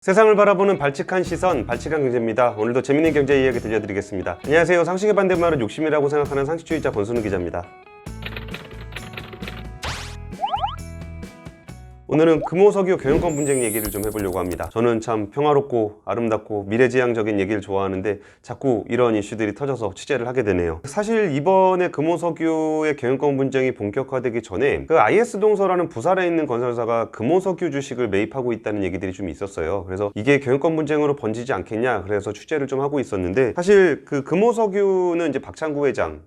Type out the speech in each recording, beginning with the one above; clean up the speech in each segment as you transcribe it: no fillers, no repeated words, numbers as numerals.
세상을 바라보는 발칙한 시선, 발칙한 경제입니다. 오늘도 재밌는 경제 이야기 들려드리겠습니다. 안녕하세요. 상식의 반대말은 욕심이라고 생각하는 상식주의자 권순우 기자입니다. 오늘은 금호석유 경영권 분쟁 얘기를 좀 해보려고 합니다. 저는 참 평화롭고 아름답고 미래지향적인 얘기를 좋아하는데 자꾸 이런 이슈들이 터져서 취재를 하게 되네요. 사실 이번에 금호석유의 경영권 분쟁이 본격화되기 전에 그 IS동서라는 부산에 있는 건설사가 금호석유 주식을 매입하고 있다는 얘기들이 좀 있었어요. 그래서 이게 경영권 분쟁으로 번지지 않겠냐 그래서 취재를 좀 하고 있었는데, 사실 그 금호석유는 이제 박창구 회장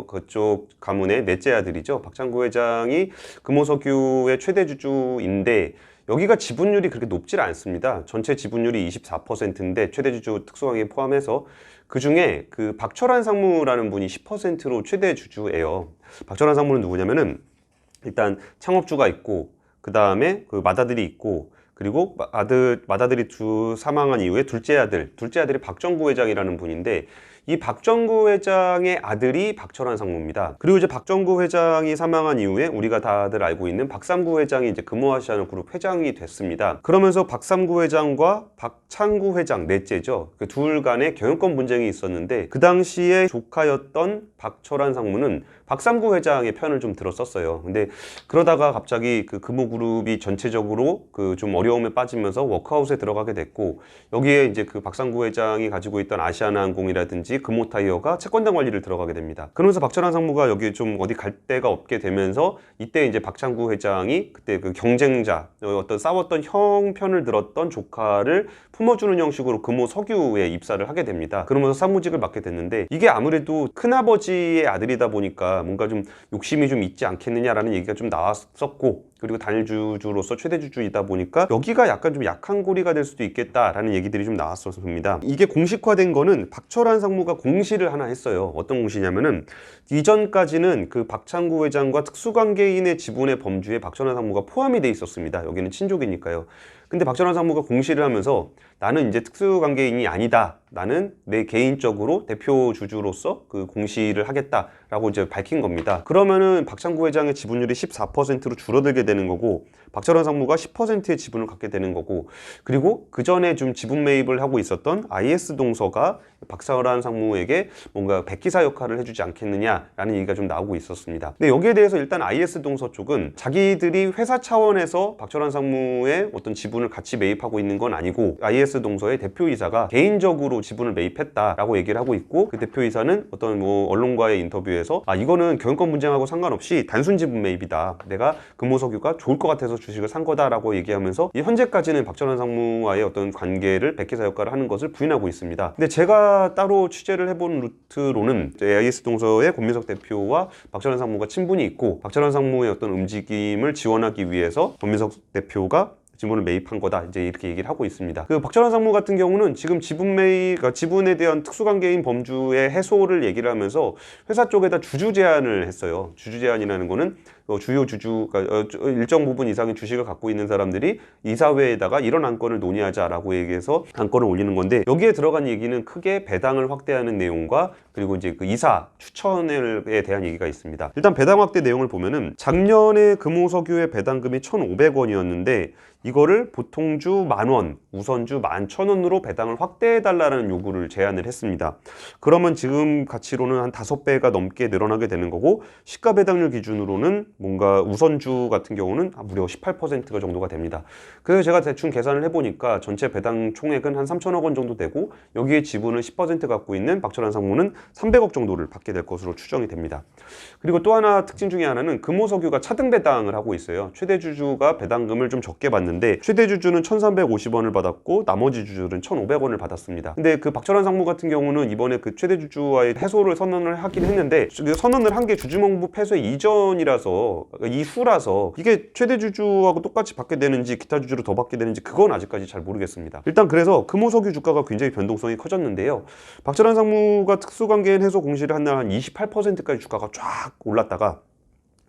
그쪽 가문의 넷째 아들이죠. 박창구 회장이 금호석유의 최대 주주인 인데 여기가 지분율이 그렇게 높지 않습니다. 전체 지분율이 24%인데 최대 주주 특수관계 포함해서 그 중에 그 박철환 상무라는 분이 10%로 최대 주주예요. 박철환 상무는 누구냐면은 일단 창업주가 있고 그 다음에 그 맏아들이 있고, 그리고 맏아들이 사망한 이후에 둘째 아들이 박정구 회장이라는 분인데, 이 박정구 회장의 아들이 박철환 상무입니다. 그리고 이제 박정구 회장이 사망한 이후에 우리가 다들 알고 있는 박삼구 회장이 이제 금호아시아나그룹 회장이 됐습니다. 그러면서 박삼구 회장과 박창구 회장, 넷째죠, 그 둘 간의 경영권 분쟁이 있었는데, 그 당시에 조카였던 박철환 상무는 박삼구 회장의 편을 좀 들었었어요. 근데 그러다가 갑자기 그 금호그룹이 전체적으로 그 좀 어려움에 빠지면서 워크아웃에 들어가게 됐고, 여기에 이제 그 박삼구 회장이 가지고 있던 아시아나항공이라든지 금호타이어가 채권당 관리를 들어가게 됩니다. 그러면서 박철환 상무가 여기에 좀 어디 갈 데가 없게 되면서 이때 이제 박창구 회장이 그때 그 경쟁자, 어떤 싸웠던 형 편을 들었던 조카를 품어주는 형식으로 금호석유에 입사를 하게 됩니다. 그러면서 사무직을 맡게 됐는데, 이게 아무래도 큰아버지의 아들이다 보니까 뭔가 좀 욕심이 좀 있지 않겠느냐라는 얘기가 좀 나왔었고, 그리고 단일 주주로서 최대 주주이다 보니까 여기가 약간 좀 약한 고리가 될 수도 있겠다라는 얘기들이 좀 나왔었습니다. 이게 공식화된 거는 박철환 상무가 공시를 하나 했어요. 어떤 공시냐면은, 이전까지는 그 박창구 회장과 특수관계인의 지분의 범주에 박철환 상무가 포함이 돼 있었습니다. 여기는 친족이니까요. 근데 박철환 상무가 공시를 하면서 나는 이제 특수관계인이 아니다, 나는 내 개인적으로 대표 주주로서 그 공시를 하겠다라고 이제 밝힌 겁니다. 그러면은 박창구 회장의 지분율이 14%로 줄어들게 되는 거고, 박철환 상무가 10%의 지분을 갖게 되는 거고, 그리고 그 전에 좀 지분 매입을 하고 있었던 IS동서가 박철환 상무에게 뭔가 백기사 역할을 해주지 않겠느냐라는 얘기가 좀 나오고 있었습니다. 근데 여기에 대해서 일단 IS동서 쪽은 자기들이 회사 차원에서 박철환 상무의 어떤 지분을 같이 매입하고 있는 건 아니고, IS동서의 대표이사가 개인적으로 지분을 매입했다라고 얘기를 하고 있고, 그 대표이사는 어떤 뭐 언론과의 인터뷰에서 이거는 경영권 분쟁하고 상관없이 단순 지분 매입이다, 내가 금호석유가 좋을 것 같아서 주식을 산 거다라고 얘기하면서 현재까지는 박철환 상무와의 어떤 관계를 백기사 역할을 하는 것을 부인하고 있습니다. 근데 제가 따로 취재를 해본 루트로는 IS동서의 권민석 대표와 박철환 상무가 친분이 있고, 박철환 상무의 어떤 움직임을 지원하기 위해서 권민석 대표가 지분을 매입한 거다, 이제 이렇게 얘기를 하고 있습니다. 그 박철환 상무 같은 경우는 지금 지분에 대한 특수관계인 범주의 해소를 얘기를 하면서 회사 쪽에다 주주 제안을 했어요. 주주 제안이라는 거는 주요 주주가 일정 부분 이상의 주식을 갖고 있는 사람들이 이사회에다가 이런 안건을 논의하자라고 얘기해서 안건을 올리는 건데, 여기에 들어간 얘기는 크게 배당을 확대하는 내용과 그리고 이제 그 이사 추천에 대한 얘기가 있습니다. 일단 배당 확대 내용을 보면은 작년에 금호석유의 배당금이 1,500원이었는데 이거를 보통주 10,000원, 우선주 11,000원으로 배당을 확대해달라는 요구를 제안을 했습니다. 그러면 지금 가치로는 한 5배가 넘게 늘어나게 되는 거고, 시가 배당률 기준으로는 뭔가 우선주 같은 경우는 무려 18%가 정도가 됩니다. 그래서 제가 대충 계산을 해보니까 전체 배당 총액은 한 3,000억 원 정도 되고, 여기에 지분을 10% 갖고 있는 박철환 상무는 300억 정도를 받게 될 것으로 추정이 됩니다. 그리고 또 하나 특징 중에 하나는 금호석유가 차등 배당을 하고 있어요. 최대 주주가 배당금을 좀 적게 받는데 최대 주주는 1,350원을 받았고 나머지 주주들은 1,500원을 받았습니다. 근데 그 박철환 상무 같은 경우는 이번에 그 최대 주주와의 해소를 선언을 하긴 했는데, 선언을 한 게 주주명부 폐쇄 이후라서 이게 최대 주주하고 똑같이 받게 되는지 기타 주주로 더 받게 되는지 그건 아직까지 잘 모르겠습니다. 일단 그래서 금호석유 주가가 굉장히 변동성이 커졌는데요. 박철환 상무가 특수관계인 해소 공시를 한 날 한 28%까지 주가가 쫙 올랐다가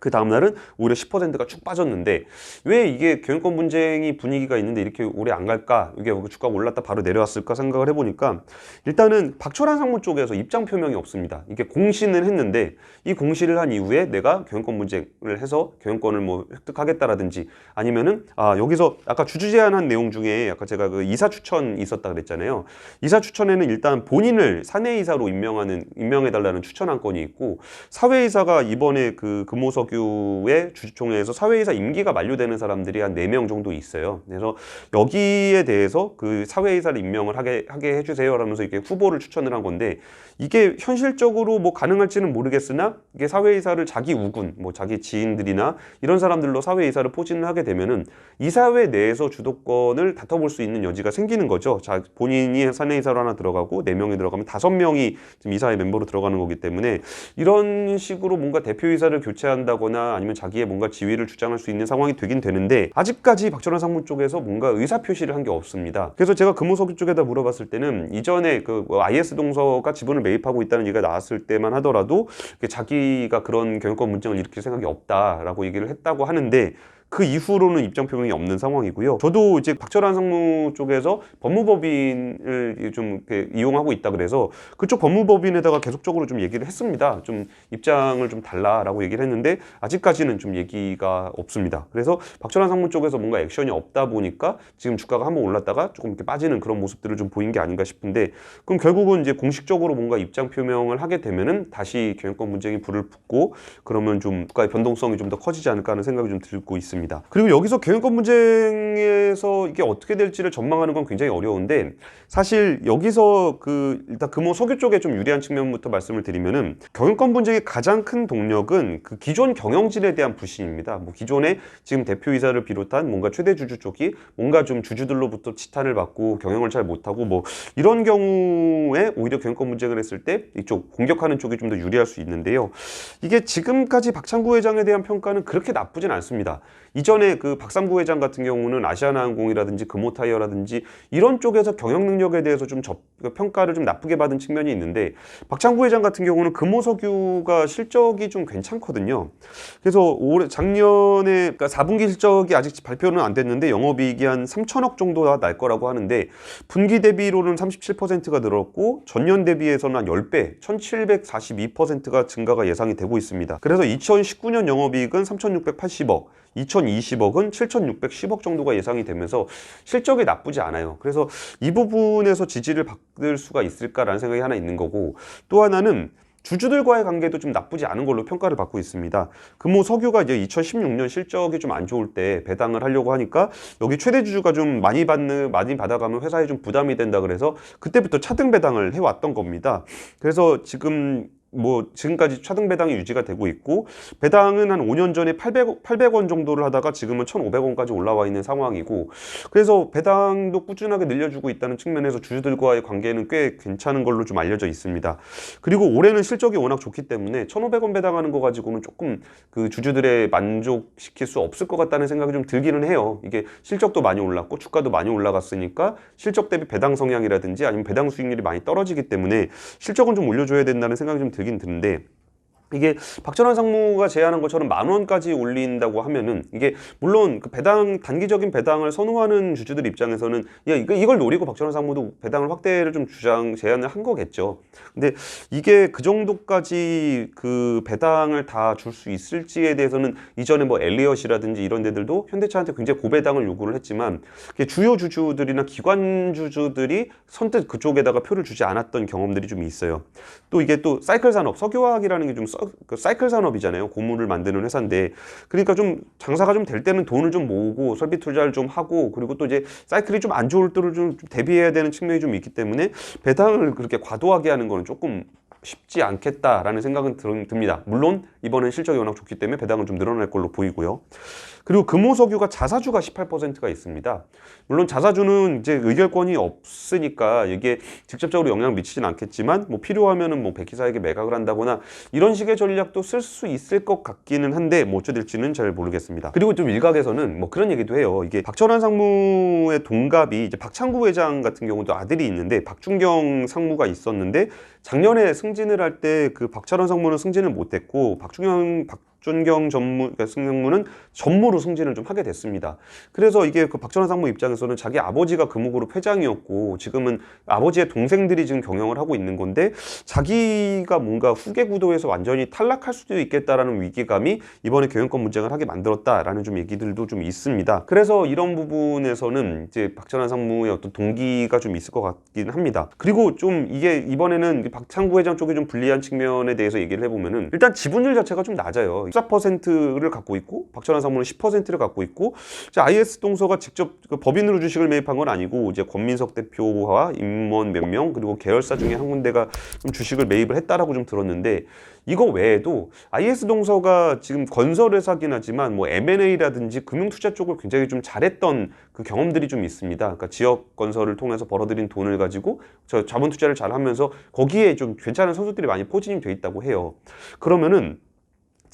그 다음날은 오히려 10%가 쭉 빠졌는데 왜 이게 경영권 분쟁이 분위기가 있는데 이렇게 오래 안 갈까? 이게 주가가 올랐다 바로 내려왔을까 생각을 해보니까 일단은 박철환 상무 쪽에서 입장 표명이 없습니다. 이게 공시는 했는데 이 공시를 한 이후에 내가 경영권 분쟁을 해서 경영권을 뭐 획득하겠다라든지 아니면은 여기서 아까 주주 제안한 내용 중에 아까 제가 그 이사 추천이 있었다 그랬잖아요. 이사 추천에는 일단 본인을 사내이사로 임명해달라는 추천 안건이 있고 사회이사가 이번에 그 금호석유의 주주총회에서 사회이사 임기가 만료되는 사람들이 한 4명 정도 있어요. 그래서 여기에 대해서 그 사회이사를 임명을 하게 해주세요 라면서 이렇게 후보를 추천을 한 건데 이게 현실적으로 뭐 가능할지는 모르겠으나 이게 사회이사를 자기 우군, 뭐 자기 지인들이나 이런 사람들로 사회이사를 포진을 하게 되면은 이사회 내에서 주도권을 다퉈볼 수 있는 여지가 생기는 거죠. 자, 본인이 사내이사로 하나 들어가고 4명이 들어가면 5명이 지금 이사회 멤버로 들어가는 거기 때문에 이런 식으로 뭔가 대표이사를 교체한다거나 아니면 자기의 뭔가 지위를 주장할 수 있는 상황이 되긴 되는데 아직까지 박철환 상무 쪽에서 뭔가 의사표시를 한 게 없습니다. 그래서 제가 금호석유 쪽에다 물어봤을 때는 이전에 그 IS 동서가 지분을 매입하고 있다는 얘기가 나왔을 때만 하더라도 자기가 그런 경영권 문제를 일으킬 생각이 없다라고 얘기를 했다고 하는데 그 이후로는 입장 표명이 없는 상황이고요. 저도 이제 박철환 상무 쪽에서 법무법인을 좀 이용하고 있다 그래서 그쪽 법무법인에다가 계속적으로 좀 얘기를 했습니다. 좀 입장을 좀 달라라고 얘기를 했는데 아직까지는 좀 얘기가 없습니다. 그래서 박철환 상무 쪽에서 뭔가 액션이 없다 보니까 지금 주가가 한번 올랐다가 조금 이렇게 빠지는 그런 모습들을 좀 보인 게 아닌가 싶은데 그럼 결국은 이제 공식적으로 뭔가 입장 표명을 하게 되면은 다시 경영권 분쟁이 불을 붙고 그러면 좀 주가의 변동성이 좀 더 커지지 않을까 하는 생각이 좀 들고 있습니다. 그리고 여기서 경영권 분쟁에서 이게 어떻게 될지를 전망하는 건 굉장히 어려운데 사실 여기서 일단 금호석유 쪽에 좀 유리한 측면부터 말씀을 드리면은 경영권 분쟁의 가장 큰 동력은 그 기존 경영진에 대한 불신입니다. 뭐 기존에 지금 대표이사를 비롯한 뭔가 최대 주주 쪽이 뭔가 좀 주주들로부터 지탄을 받고 경영을 잘 못하고 뭐 이런 경우에 오히려 경영권 분쟁을 했을 때 이쪽 공격하는 쪽이 좀 더 유리할 수 있는데요. 이게 지금까지 박창구 회장에 대한 평가는 그렇게 나쁘진 않습니다. 이전에 그 박삼구 회장 같은 경우는 아시아나항공이라든지 금호타이어라든지 이런 쪽에서 경영 능력에 대해서 좀 평가를 좀 나쁘게 받은 측면이 있는데 박창구 회장 같은 경우는 금호석유가 실적이 좀 괜찮거든요. 그래서 작년에 그러니까 4분기 실적이 아직 발표는 안 됐는데 영업이익이 한 3천억 정도가 날 거라고 하는데 분기 대비로는 37%가 늘었고 전년 대비해서는 한 10배, 1742%가 증가가 예상이 되고 있습니다. 그래서 2019년 영업이익은 3,680억, 2020억은 7,610억 정도가 예상이 되면서 실적이 나쁘지 않아요. 그래서 이 부분에서 지지를 받을 수가 있을까라는 생각이 하나 있는 거고 또 하나는 주주들과의 관계도 좀 나쁘지 않은 걸로 평가를 받고 있습니다. 금호석유가 이제 2016년 실적이 좀 안 좋을 때 배당을 하려고 하니까 여기 최대 주주가 좀 많이 받아가면 회사에 좀 부담이 된다 그래서 그때부터 차등 배당을 해왔던 겁니다. 그래서 지금까지 차등 배당이 유지가 되고 있고 배당은 한 5년 전에 800원 정도를 하다가 지금은 1,500원까지 올라와 있는 상황이고 그래서 배당도 꾸준하게 늘려주고 있다는 측면에서 주주들과의 관계는 꽤 괜찮은 걸로 좀 알려져 있습니다. 그리고 올해는 실적이 워낙 좋기 때문에 1,500원 배당하는 거 가지고는 조금 그 주주들의 만족시킬 수 없을 것 같다는 생각이 좀 들기는 해요. 이게 실적도 많이 올랐고 주가도 많이 올라갔으니까 실적 대비 배당 성향이라든지 아니면 배당 수익률이 많이 떨어지기 때문에 실적은 좀 올려줘야 된다는 생각이 좀 들긴 드는데 이게 박철환 상무가 제안한 것처럼 10,000원까지 올린다고 하면은 이게 물론 그 단기적인 배당을 선호하는 주주들 입장에서는 이걸 노리고 박철환 상무도 배당을 확대를 좀 제안을 한 거겠죠. 근데 이게 그 정도까지 그 배당을 다 줄 수 있을지에 대해서는 이전에 뭐 엘리엇이라든지 이런 데들도 현대차한테 굉장히 고배당을 요구를 했지만 주요 주주들이나 기관 주주들이 선뜻 그쪽에다가 표를 주지 않았던 경험들이 좀 있어요. 또 이게 또 사이클 산업, 석유화학이라는 게 좀 사이클 산업이잖아요. 고무를 만드는 회사인데 그러니까 좀 장사가 좀 될 때는 돈을 좀 모으고 설비 투자를 좀 하고 그리고 또 이제 사이클이 좀 안 좋을 때를 좀 대비해야 되는 측면이 좀 있기 때문에 배당을 그렇게 과도하게 하는 거는 조금 쉽지 않겠다라는 생각은 듭니다. 물론 이번엔 실적이 워낙 좋기 때문에 배당은 좀 늘어날 걸로 보이고요. 그리고 금호석유가 자사주가 18%가 있습니다. 물론 자사주는 이제 의결권이 없으니까 이게 직접적으로 영향을 미치진 않겠지만 뭐 필요하면은 뭐 백희사에게 매각을 한다거나 이런 식의 전략도 쓸 수 있을 것 같기는 한데 뭐 어찌 될지는 잘 모르겠습니다. 그리고 좀 일각에서는 뭐 그런 얘기도 해요. 이게 박철환 상무의 동갑이 이제 박창구 회장 같은 경우도 아들이 있는데 박준경 상무가 있었는데 작년에 승진을 할 때 그 박철환 상무는 승진을 못했고 박준경 상무는 전무로 승진을 좀 하게 됐습니다. 그래서 이게 그 박전환 상무 입장에서는 자기 아버지가 금호그룹 회장이었고 지금은 아버지의 동생들이 지금 경영을 하고 있는 건데 자기가 뭔가 후계 구도에서 완전히 탈락할 수도 있겠다라는 위기감이 이번에 경영권 분쟁을 하게 만들었다라는 좀 얘기들도 좀 있습니다. 그래서 이런 부분에서는 이제 박전환 상무의 어떤 동기가 좀 있을 것 같긴 합니다. 그리고 좀 이게 이번에는 박창구 회장 쪽이 좀 불리한 측면에 대해서 얘기를 해보면은 일단 지분율 자체가 좀 낮아요. 14%를 갖고 있고 박전환 상무는 10%를 갖고 있고 IS 동서가 직접 그 법인으로 주식을 매입한 건 아니고 이제 권민석 대표와 임원 몇 명 그리고 계열사 중에 한 군데가 좀 주식을 매입을 했다라고 좀 들었는데 이거 외에도 IS 동서가 지금 건설회사긴 하지만 뭐 M&A라든지 금융투자 쪽을 굉장히 좀 잘했던 그 경험들이 좀 있습니다. 그러니까 지역 건설을 통해서 벌어들인 돈을 가지고 저 자본 투자를 잘 하면서 거기에 좀 괜찮은 선수들이 많이 포진이 돼 있다고 해요. 그러면은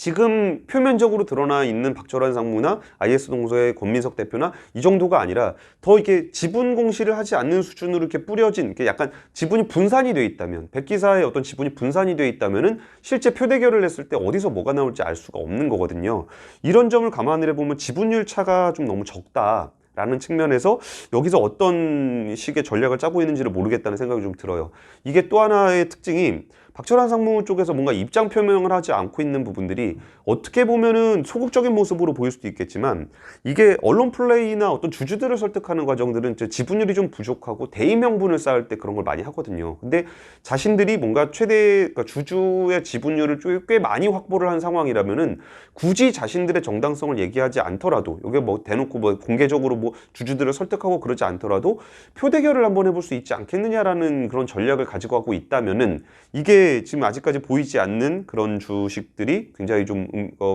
지금 표면적으로 드러나 있는 박철환 상무나 IS 동서의 권민석 대표나 이 정도가 아니라 더 이렇게 지분 공시를 하지 않는 수준으로 이렇게 뿌려진 이렇게 약간 지분이 분산이 돼 있다면 백기사의 어떤 지분이 분산이 돼 있다면은 실제 표대결을 했을 때 어디서 뭐가 나올지 알 수가 없는 거거든요. 이런 점을 감안을 해보면 지분율 차가 좀 너무 적다. 라는 측면에서 여기서 어떤 식의 전략을 짜고 있는지를 모르겠다는 생각이 좀 들어요. 이게 또 하나의 특징이 박철환 상무 쪽에서 뭔가 입장 표명을 하지 않고 있는 부분들이 어떻게 보면은 소극적인 모습으로 보일 수도 있겠지만 이게 언론 플레이나 어떤 주주들을 설득하는 과정들은 지분율이 좀 부족하고 대의 명분을 쌓을 때 그런 걸 많이 하거든요. 근데 자신들이 뭔가 그러니까 주주의 지분율을 꽤 많이 확보를 한 상황이라면은 굳이 자신들의 정당성을 얘기하지 않더라도 이게 뭐 대놓고 뭐 공개적으로 뭐 주주들을 설득하고 그러지 않더라도 표대결을 한번 해볼 수 있지 않겠느냐라는 그런 전략을 가지고 하고 있다면은 이게 지금 아직까지 보이지 않는 그런 주식들이 굉장히 좀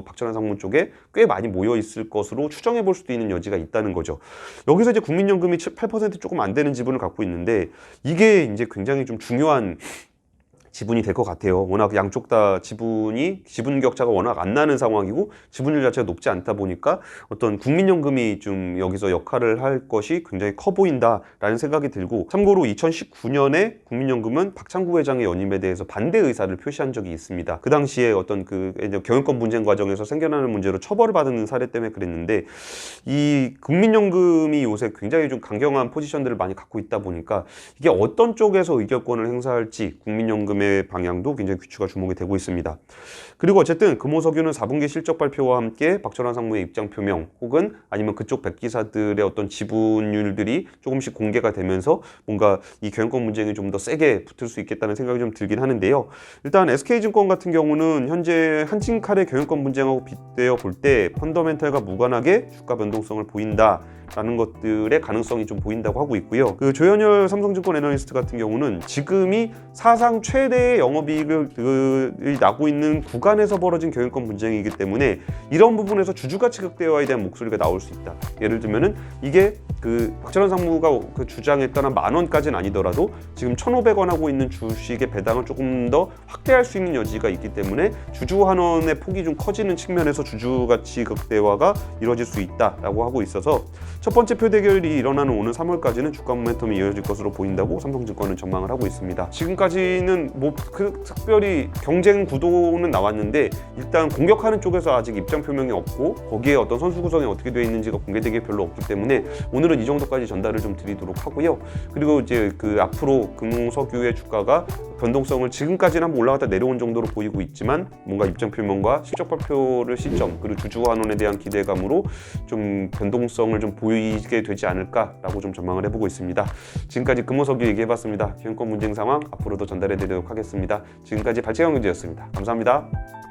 박철환 상무 쪽에 꽤 많이 모여 있을 것으로 추정해 볼 수도 있는 여지가 있다는 거죠. 여기서 이제 국민연금이 8% 조금 안 되는 지분을 갖고 있는데 이게 이제 굉장히 좀 중요한 지분이 될 것 같아요. 워낙 양쪽 다 지분 격차가 워낙 안 나는 상황이고 지분율 자체가 높지 않다 보니까 어떤 국민연금이 좀 여기서 역할을 할 것이 굉장히 커 보인다라는 생각이 들고 참고로 2019년에 국민연금은 박창구 회장의 연임에 대해서 반대 의사를 표시한 적이 있습니다. 그 당시에 어떤 그 경영권 분쟁 과정에서 생겨나는 문제로 처벌을 받는 사례 때문에 그랬는데 이 국민연금이 요새 굉장히 좀 강경한 포지션들을 많이 갖고 있다 보니까 이게 어떤 쪽에서 의결권을 행사할지 국민연금의 방향도 굉장히 귀추가 주목이 되고 있습니다. 그리고 어쨌든 금호석유는 4분기 실적 발표와 함께 박철환 상무의 입장 표명 혹은 아니면 그쪽 백기사들의 어떤 지분율들이 조금씩 공개가 되면서 뭔가 이 경영권 문쟁이 좀 더 세게 붙을 수 있겠다는 생각이 좀 들긴 하는데요. 일단 SK증권 같은 경우는 현재 한진칼의 경영권 문쟁하고 빗대어 볼 때 펀더멘탈과 무관하게 주가 변동성을 보인다. 라는 것들의 가능성이 좀 보인다고 하고 있고요. 그 조현열 삼성증권 애널리스트 같은 경우는 지금이 사상 최대의 영업이익을 나고 있는 구간에서 벌어진 경영권 분쟁이기 때문에 이런 부분에서 주주가치 극대화에 대한 목소리가 나올 수 있다. 예를 들면은 이게 그 박철환 상무가 그 주장했던 한 10,000원까지는 아니더라도 지금 1,500원 하고 있는 주식의 배당을 조금 더 확대할 수 있는 여지가 있기 때문에 주주 환원의 폭이 좀 커지는 측면에서 주주가치 극대화가 이루어질 수 있다라고 하고 있어서 첫 번째 표대결이 일어나는 오는 3월까지는 주가 모멘텀이 이어질 것으로 보인다고 삼성증권은 전망을 하고 있습니다. 지금까지는 뭐 특별히 경쟁 구도는 나왔는데 일단 공격하는 쪽에서 아직 입장 표명이 없고 거기에 어떤 선수 구성이 어떻게 되어 있는지가 공개되기 별로 없기 때문에 오늘은 이 정도까지 전달을 좀 드리도록 하고요. 그리고 이제 그 앞으로 금호석유의 주가가 변동성을 지금까지는 한번 올라갔다 내려온 정도로 보이고 있지만 뭔가 입장 표명과 실적 발표를 시점 그리고 주주 환원에 대한 기대감으로 좀 변동성을 좀 보이게 되지 않을까라고 좀 전망을 해보고 있습니다. 지금까지 금호석유 얘기해봤습니다. 경영권 문쟁 상황 앞으로도 전달해드리도록 하겠습니다. 지금까지 발제강경제였습니다. 감사합니다.